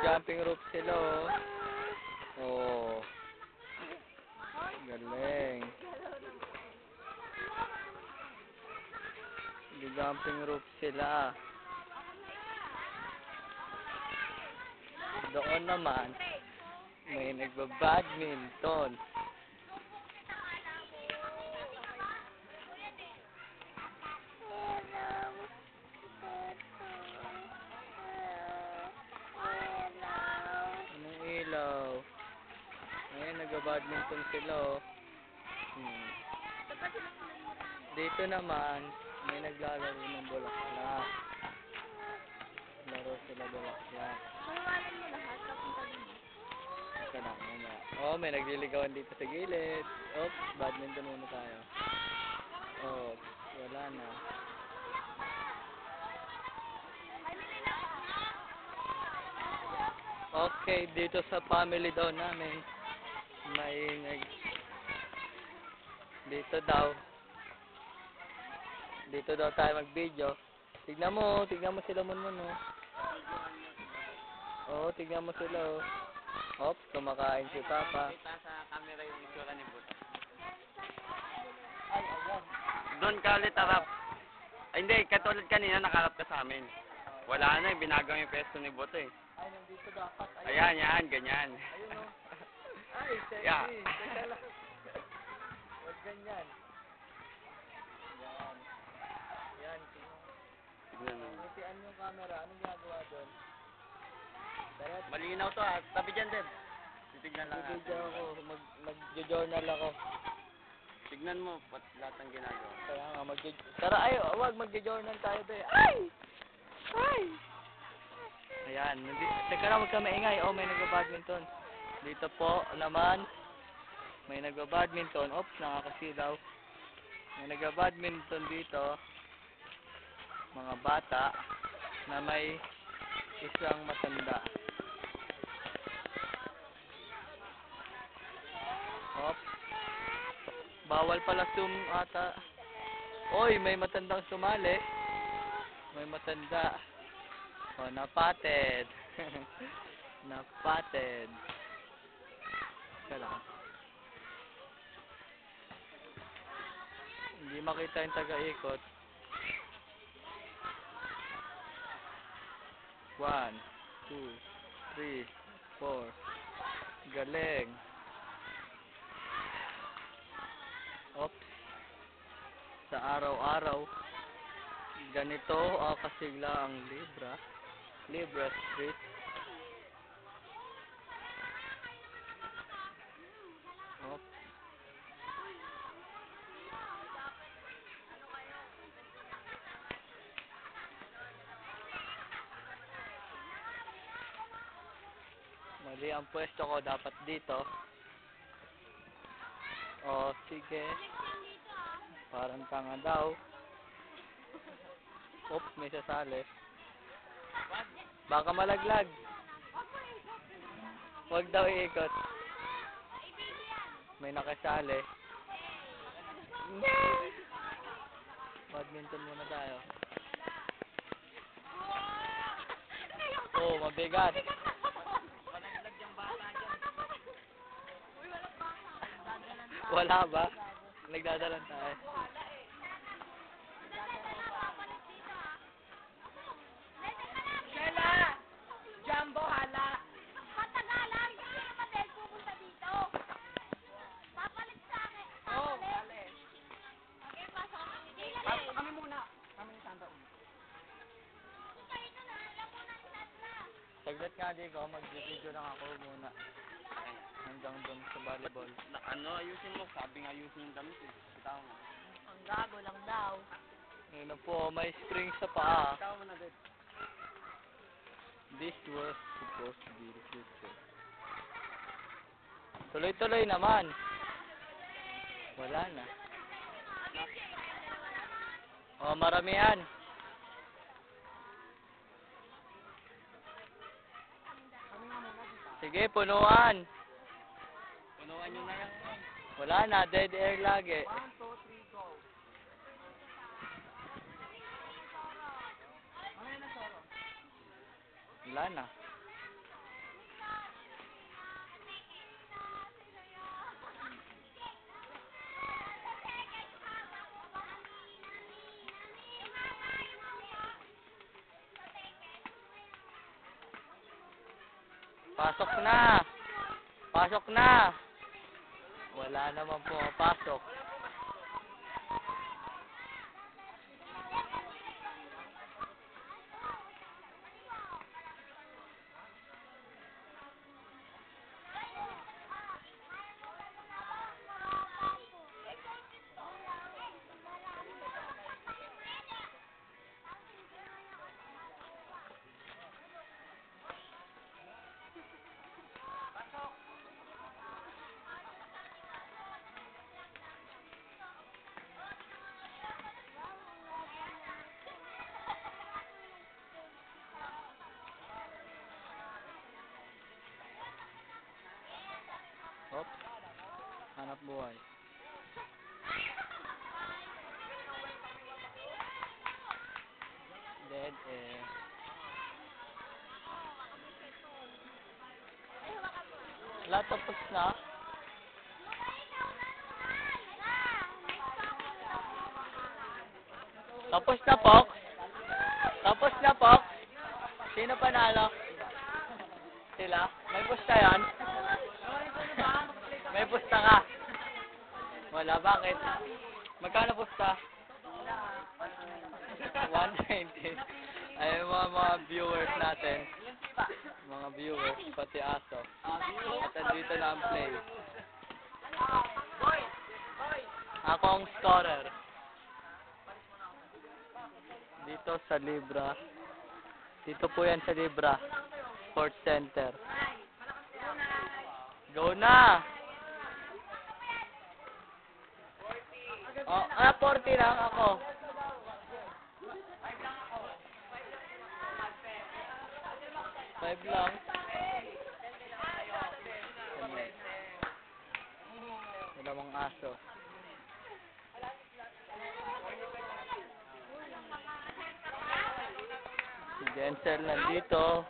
Nag-jumping rope sila, oh. Oh. Galing. Nag-jumping rope sila. Doon naman, may nagba-badminton. Anong ilaw? Ayan, nagba-badminton sila, oh. Dito naman, may naglalaro ng bulaklak. Laro sila bulaklak. Mawalan mo lahat, papunta din. Ito na, muna. Oh, may nagliligawan dito sa gilid. Oops, badminton muna tayo. Oh, wala na. Okay, dito sa family daw namin, may dito daw tayo mag-video. Tignan mo sila Munmun, oh. Oo, tignan mo sila, oh. Oops, kumakain si Papa. Kita sa camera yung itsura ni Buto. Ay, ayan. Doon ka ulit harap. Ay, hindi, katulad kanina nakarap ka sa amin. Wala na, binagaw yung pesto ni Buto eh. Ay, nandito dapat. Ayan, yan, ganyan. Ayun, oh. Ay, sexy. Yeah. Teka lang. Huwag ganyan. Yan. Yan. Tignan mo. Ngitian yung camera. Anong ginagawa doon? Tara, Malinaw to ah. Tabi dyan, Deb. Titignan lang natin. video ako. Mag-journal ako. Tignan mo, lahat ng ginagawa. Kaya nga, tara, ay, wag, mag-journal tayo doon. Ay! Ay! Ayan, teka lang, huwag ka maingay. Oh, may nagba-badminton. Dito po naman, may nagba-badminton. Oops, nakakasilaw. May nagba-badminton dito. Mga bata na may isang matanda. Oops. Bawal pala ata. Oy, may matandang sumali. May matanda. Oh, napatid. Napatid. Kala. Hindi makita yung taga-ikot. 1, 2, 3, 4. Galing. Oops. Sa araw-araw, ganito kasigla ang Libra Street. Oops. Mali ang pwesto ko, dapat dito. O, sige. Parang tanga daw. Oops, may sasali. Baka malaglag. Huwag daw iikot. May nakasali. Badminton muna tayo. Oh, mabigat. Wala ba? Nagdadalan tayo. Shela! Jumbo, hala! Patagalan! Hindi naman dahil pupunta dito. Papalit sa akin. Oh, Papalit. Okay, pasok kami ni Dila. Kami muna. Kami ni Sandra. Kayo na, alam mo na Sandra. Saglit nga di ko, mag-video lang ako muna. Hanggang doon sa volleyball. Ayusin mo. Sabi nga ayusin yung damit eh. Bitaw mo. Ang gago lang daw. Ngayon na po, may spring sa paa. Bitaw mo na, Deb. This was supposed to be the future. Tuloy-tuloy naman. Wala na. Oh, maramihan. Sige, punuan. Punuan nyo na lang. Wala na, dead air lagi. 1, 2, 3, go. Wala na. Pasok na! Pasok na! Wala naman pumapasok. Hop. Hanap buhay. Dead end. Wala, tapos na. Tapos na, Pox. Tapos na, Pox. Sino panalo? Sila? May pusta yan? May pusta ka? Wala, bakit? Magkano pusta? 120. Ay, mga viewers natin. Mga viewers, pati aso. At andito na ang play. Ako ang scorer. Dito sa Libra. Dito po yan sa Libra. Sports Center. Go na! Oh, 40 lang ako. 5 lang. Dalawang aso. Si Denzel nandito.